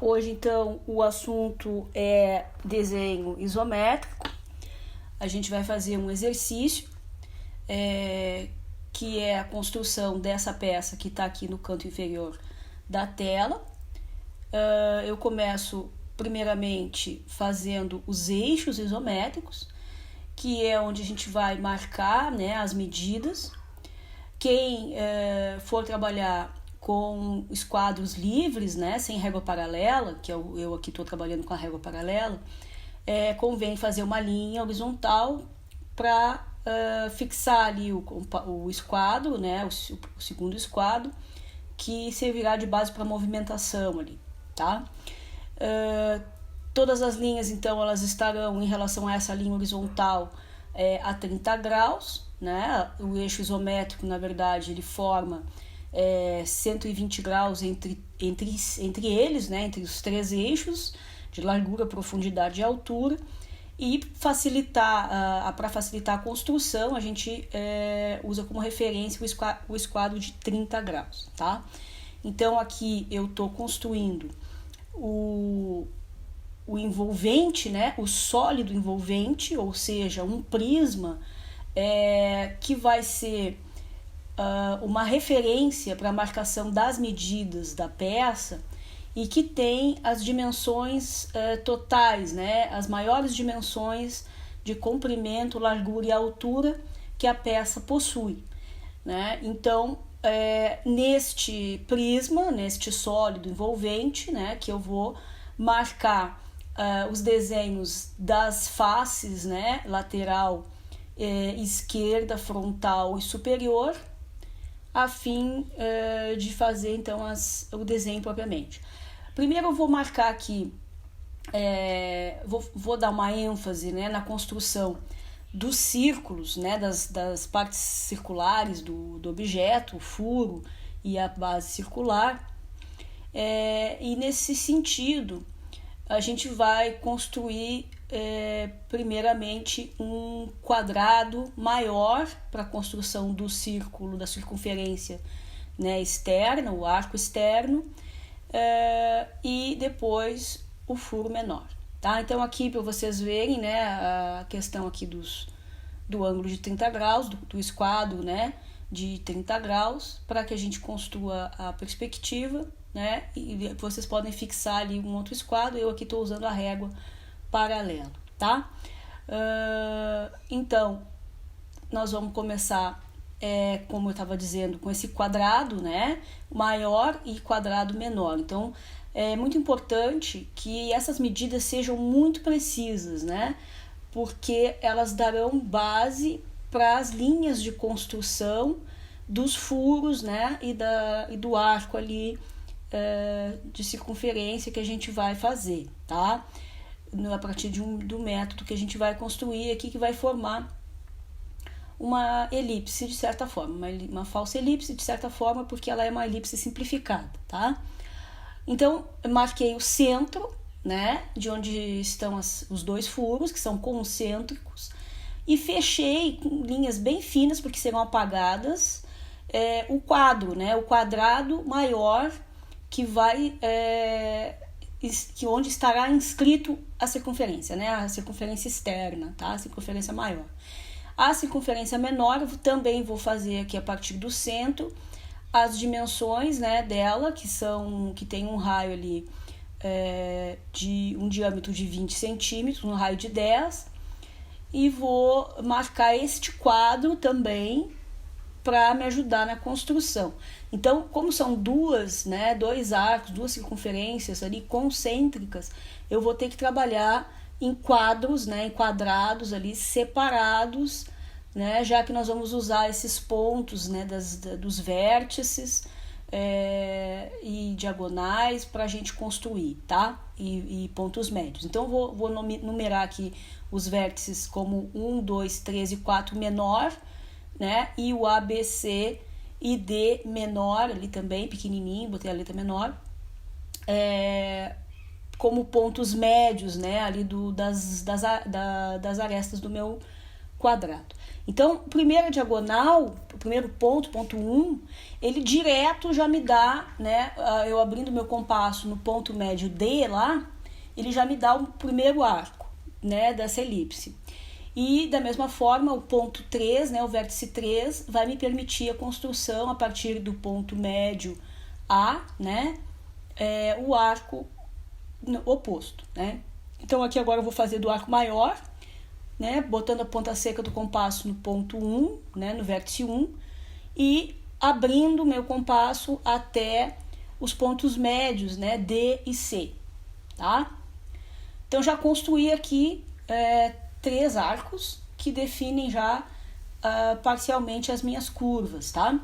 Hoje, então, o assunto é desenho isométrico. A gente vai fazer um exercício, que é a construção dessa peça que está aqui no canto inferior da tela. Eu começo, primeiramente, fazendo os eixos isométricos, que é onde a gente vai marcar, né, as medidas. Quem for trabalhar com esquadros livres, né, sem régua paralela, que eu aqui estou trabalhando com a régua paralela, convém fazer uma linha horizontal para fixar ali o esquadro, né, o segundo esquadro, que servirá de base para movimentação ali, tá? Todas as linhas, então, elas estarão em relação a essa linha horizontal a 30 graus, né? O eixo isométrico, na verdade, ele forma 120 graus entre eles, né? Entre os três eixos de largura, profundidade e altura. E para facilitar a construção, a gente usa como referência o esquadro de 30 graus, tá? Então, aqui eu estou construindo o envolvente, né? O sólido envolvente, ou seja, um prisma que vai ser uma referência para a marcação das medidas da peça e que tem as dimensões totais, né? As maiores dimensões de comprimento, largura e altura que a peça possui, né? Então, neste prisma, neste sólido envolvente, né, que eu vou marcar os desenhos das faces, né, lateral, esquerda, frontal e superior, a fim de fazer então o desenho propriamente. Primeiro eu vou marcar aqui, vou dar uma ênfase, né, na construção dos círculos, né, das partes circulares do objeto, o furo e a base circular. E nesse sentido, a gente vai construir primeiramente um quadrado maior para a construção do círculo, da circunferência, né, externa, o arco externo, e depois o furo menor, tá? Então aqui para vocês verem, né, a questão aqui do ângulo de 30 graus, do esquadro, né, de 30 graus, para que a gente construa a perspectiva, né, e vocês podem fixar ali um outro esquadro. Eu aqui estou usando a régua paralela, tá? Então, nós vamos começar, como eu estava dizendo, com esse quadrado, né, maior e quadrado menor. Então, é muito importante que essas medidas sejam muito precisas, né, porque elas darão base para as linhas de construção dos furos, né, e do arco ali de circunferência que a gente vai fazer, tá? A partir do método que a gente vai construir aqui, que vai formar uma elipse de certa forma, uma falsa elipse de certa forma, porque ela é uma elipse simplificada, tá? Então, eu marquei o centro, né, de onde estão os dois furos, que são concêntricos, e fechei com linhas bem finas, porque serão apagadas, o quadro, né, o quadrado maior, que vai, que onde estará inscrito a circunferência, né, a circunferência externa, tá, a circunferência maior. A circunferência menor eu também vou fazer aqui a partir do centro, as dimensões, né, dela, que tem um raio ali, de um diâmetro de 20 centímetros, um raio de 10, e vou marcar este quadro também para me ajudar na construção. Então, como são dois arcos, duas circunferências ali concêntricas, eu vou ter que trabalhar em quadros, né, em quadrados ali separados, né, já que nós vamos usar esses pontos, né, dos vértices e diagonais para a gente construir, tá? E pontos médios. Então, vou numerar aqui os vértices como 1, 2, 3 e 4 menor, né? E o A, B, C e D menor ali também, pequenininho, botei a letra menor, como pontos médios, né? Ali das arestas do meu quadrado. Então, primeira diagonal, o primeiro ponto, ponto 1, ele direto já me dá, né, eu abrindo meu compasso no ponto médio D lá, ele já me dá o primeiro arco, né, dessa elipse. E da mesma forma, o ponto 3, né, o vértice 3, vai me permitir a construção a partir do ponto médio A, né, o arco oposto, né. Então aqui agora eu vou fazer do arco maior, né, botando a ponta seca do compasso no ponto 1, né, no vértice 1, e abrindo meu compasso até os pontos médios, né, D e C, tá? Então já construí aqui 3 arcos que definem já parcialmente as minhas curvas, tá?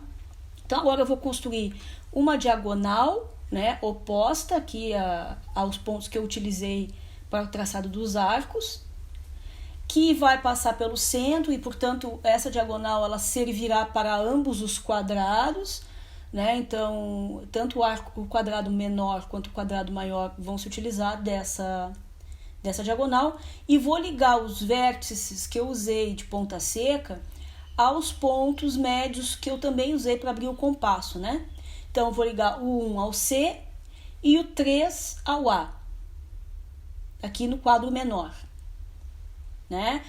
Então agora eu vou construir uma diagonal, né, oposta aqui aos pontos que eu utilizei para o traçado dos arcos, que vai passar pelo centro e, portanto, essa diagonal ela servirá para ambos os quadrados, né? Então, tanto o quadrado menor quanto o quadrado maior vão se utilizar dessa diagonal, e vou ligar os vértices que eu usei de ponta seca aos pontos médios que eu também usei para abrir o compasso, né? Então, eu vou ligar o 1 ao C e o 3 ao A, aqui no quadro menor, né?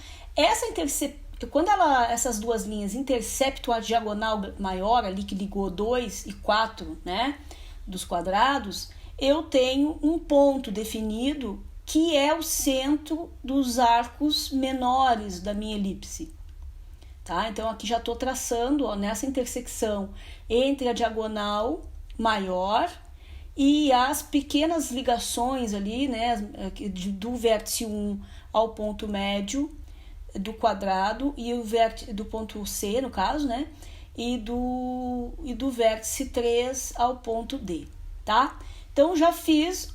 Quando essas duas linhas interceptam a diagonal maior ali que ligou 2 e 4, né, dos quadrados, eu tenho um ponto definido que é o centro dos arcos menores da minha elipse, tá? Então aqui já estou traçando, ó, nessa intersecção entre a diagonal maior e as pequenas ligações ali, né, do vértice 1 ao ponto médio do quadrado e o vértice do ponto C, no caso, né, e do vértice 3 ao ponto D, tá? Então já fiz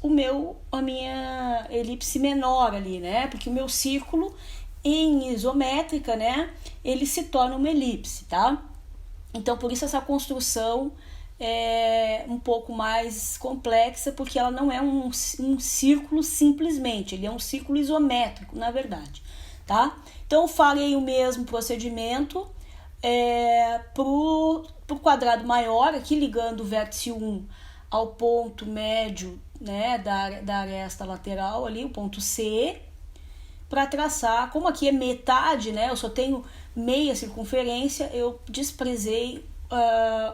a minha elipse menor ali, né, porque o meu círculo em isométrica, né, ele se torna uma elipse, tá? Então por isso essa construção é um pouco mais complexa, porque ela não é um círculo simplesmente, ele é um círculo isométrico, na verdade, tá? Então, farei o mesmo procedimento pro quadrado maior, aqui ligando o vértice 1 ao ponto médio, né, da aresta lateral ali, o ponto C, para traçar, como aqui é metade, né, eu só tenho meia circunferência, eu desprezei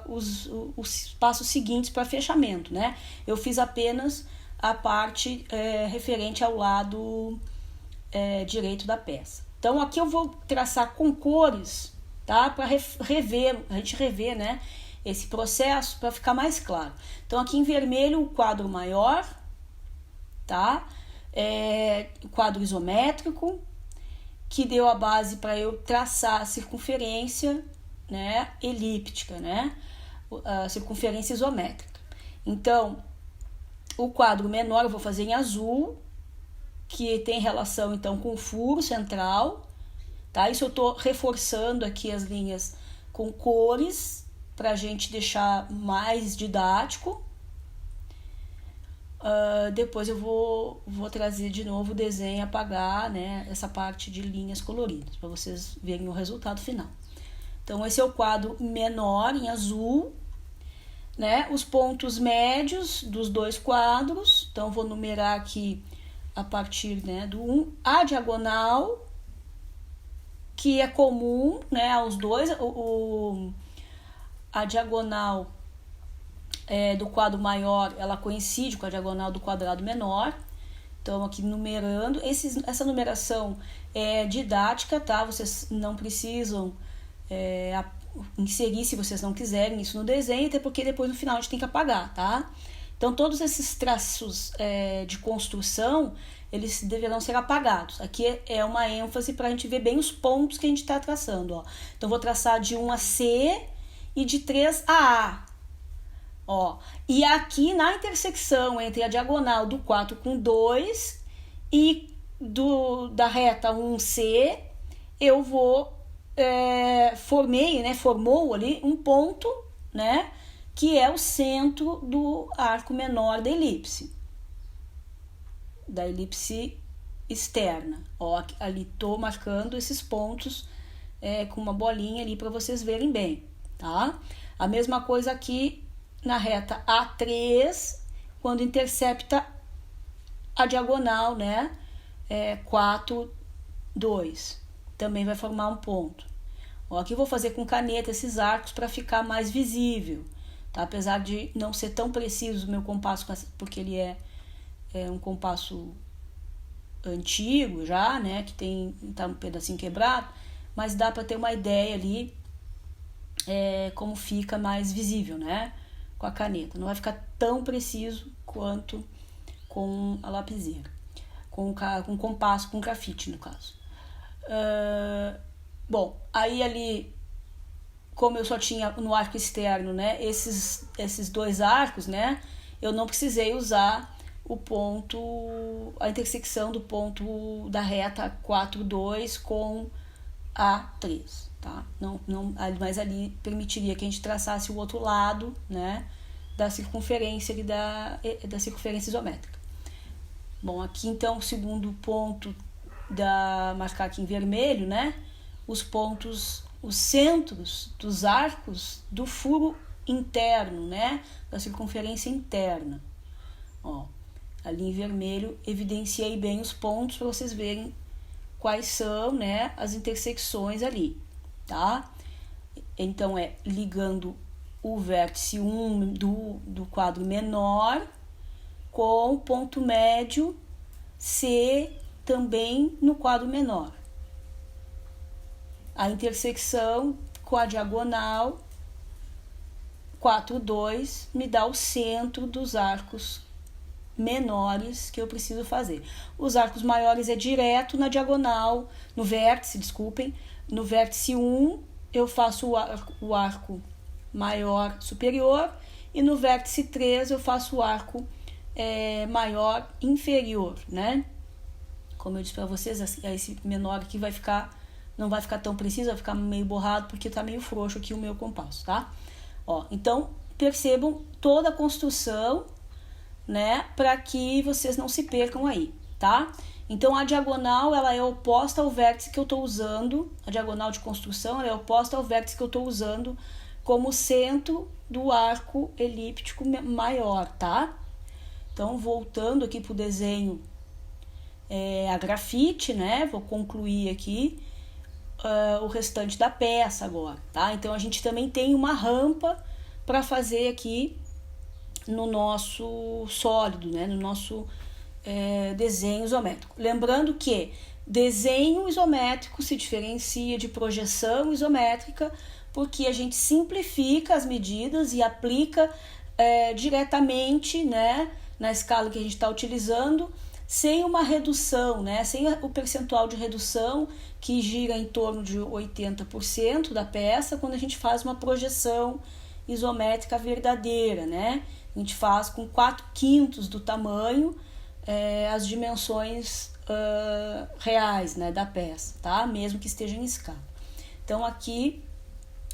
os passos seguintes para fechamento, né? Eu fiz apenas a parte referente ao lado direito da peça. Então aqui eu vou traçar com cores, tá? Para a gente rever, né, esse processo para ficar mais claro. Então aqui em vermelho o quadro maior, tá? O quadro isométrico, que deu a base para eu traçar a circunferência, né, elíptica, né, a circunferência isométrica. Então, o quadro menor eu vou fazer em azul, que tem relação então com o furo central, tá? Isso eu tô reforçando aqui as linhas com cores para a gente deixar mais didático. Depois eu vou trazer de novo o desenho e apagar, né, essa parte de linhas coloridas para vocês verem o resultado final. Então, esse é o quadro menor em azul, né? Os pontos médios dos dois quadros. Então, vou numerar aqui a partir, né, do 1. A diagonal, que é comum, né, aos dois. A diagonal do quadro maior, ela coincide com a diagonal do quadrado menor. Então, aqui numerando. Essa numeração é didática, tá? Vocês não precisam inserir, se vocês não quiserem, isso no desenho, até porque depois no final a gente tem que apagar, tá? Então todos esses traços de construção, eles deverão ser apagados. Aqui é uma ênfase para a gente ver bem os pontos que a gente está traçando, ó. Então vou traçar de 1 a C e de 3 a A, ó. E aqui na intersecção entre a diagonal do 4 com 2 e da reta 1C, eu vou formou ali um ponto, né, que é o centro do arco menor da elipse externa. Ó, ali tô marcando esses pontos com uma bolinha ali para vocês verem bem, tá? A mesma coisa aqui na reta A3, quando intercepta a diagonal, né? 4, 2. Também vai formar um ponto. Ó, aqui eu vou fazer com caneta esses arcos para ficar mais visível, tá? Apesar de não ser tão preciso o meu compasso, porque ele é um compasso antigo já, né? Que tá um pedacinho quebrado, mas dá para ter uma ideia ali como fica mais visível, né? Com a caneta. Não vai ficar tão preciso quanto com a lapiseira, com compasso, com grafite no caso. Bom, aí ali, como eu só tinha no arco externo, né, esses 2 arcos, né, eu não precisei usar o ponto, a intersecção do ponto da reta 4, 2 com A3, tá? Não, mas ali permitiria que a gente traçasse o outro lado, né, da circunferência ali da circunferência isométrica. Bom, aqui então o segundo ponto marcar aqui em vermelho, né? Os pontos, os centros dos arcos do furo interno, né? Da circunferência interna. Ó, ali em vermelho evidenciei bem os pontos para vocês verem quais são, né? As intersecções ali, tá? Então ligando o vértice 1 do quadro menor com o ponto médio C também no quadro menor. A intersecção com a diagonal 4, 2 me dá o centro dos arcos menores que eu preciso fazer. Os arcos maiores é direto na diagonal, no vértice 1 eu faço o arco maior superior e no vértice 3 eu faço o arco maior inferior, né? Como eu disse para vocês, esse menor aqui não vai ficar tão preciso, vai ficar meio borrado porque tá meio frouxo aqui o meu compasso, tá? Ó, então percebam toda a construção, né, para que vocês não se percam aí, tá? Então a diagonal ela é oposta ao vértice que eu estou usando, a diagonal de construção ela é oposta ao vértice que eu estou usando como centro do arco elíptico maior, tá? Então voltando aqui para o desenho a grafite, né? Vou concluir aqui o restante da peça agora, tá? Então a gente também tem uma rampa para fazer aqui no nosso sólido, né? No nosso desenho isométrico. Lembrando que desenho isométrico se diferencia de projeção isométrica porque a gente simplifica as medidas e aplica diretamente, né? Na escala que a gente está utilizando, sem uma redução, né? Sem o percentual de redução que gira em torno de 80% da peça quando a gente faz uma projeção isométrica verdadeira, né? A gente faz com 4/5 do tamanho as dimensões reais, né, da peça, tá? Mesmo que esteja em escala. Então aqui,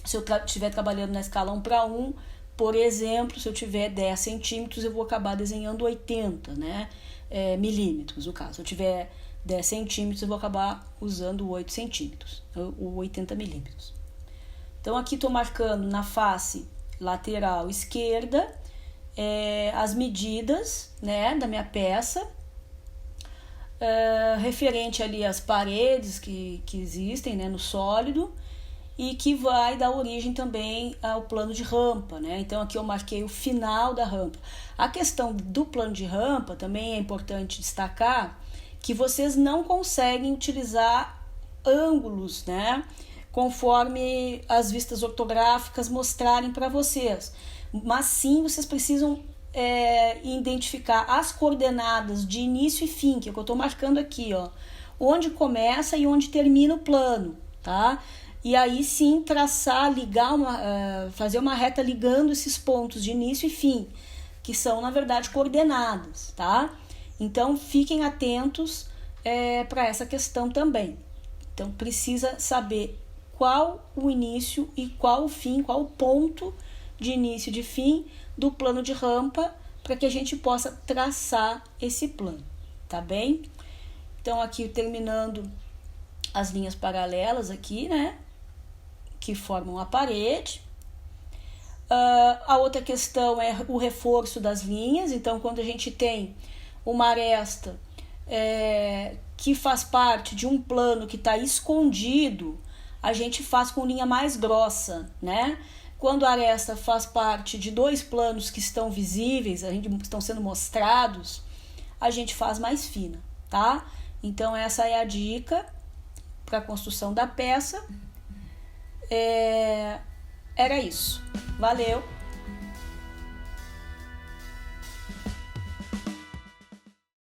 se eu estiver trabalhando na escala 1:1, por exemplo, se eu tiver 10 centímetros, eu vou acabar desenhando 80, né? Milímetros, no caso. Se eu tiver 10 centímetros, eu vou acabar usando 8 centímetros, ou 80 milímetros. Então, aqui estou marcando na face lateral esquerda as medidas, né, da minha peça, referente ali às paredes que existem, né, no sólido, e que vai dar origem também ao plano de rampa, né? Então aqui eu marquei o final da rampa. A questão do plano de rampa também é importante destacar que vocês não conseguem utilizar ângulos, né? Conforme as vistas ortográficas mostrarem para vocês. Mas sim, vocês precisam identificar as coordenadas de início e fim, que é o que eu estou marcando aqui, ó. Onde começa e onde termina o plano, tá? E aí sim traçar, ligar, fazer uma reta ligando esses pontos de início e fim, que são na verdade coordenadas, tá? Então fiquem atentos para essa questão também. Então precisa saber qual o início e qual o fim, qual o ponto de início e de fim do plano de rampa, para que a gente possa traçar esse plano, tá bem? Então aqui terminando as linhas paralelas aqui, né? que formam a parede. A outra questão é o reforço das linhas. Então, quando a gente tem uma aresta que faz parte de um plano que está escondido, a gente faz com linha mais grossa, né? Quando a aresta faz parte de dois planos que estão visíveis, estão sendo mostrados, a gente faz mais fina, tá? Então, essa é a dica para a construção da peça. Era isso. Valeu!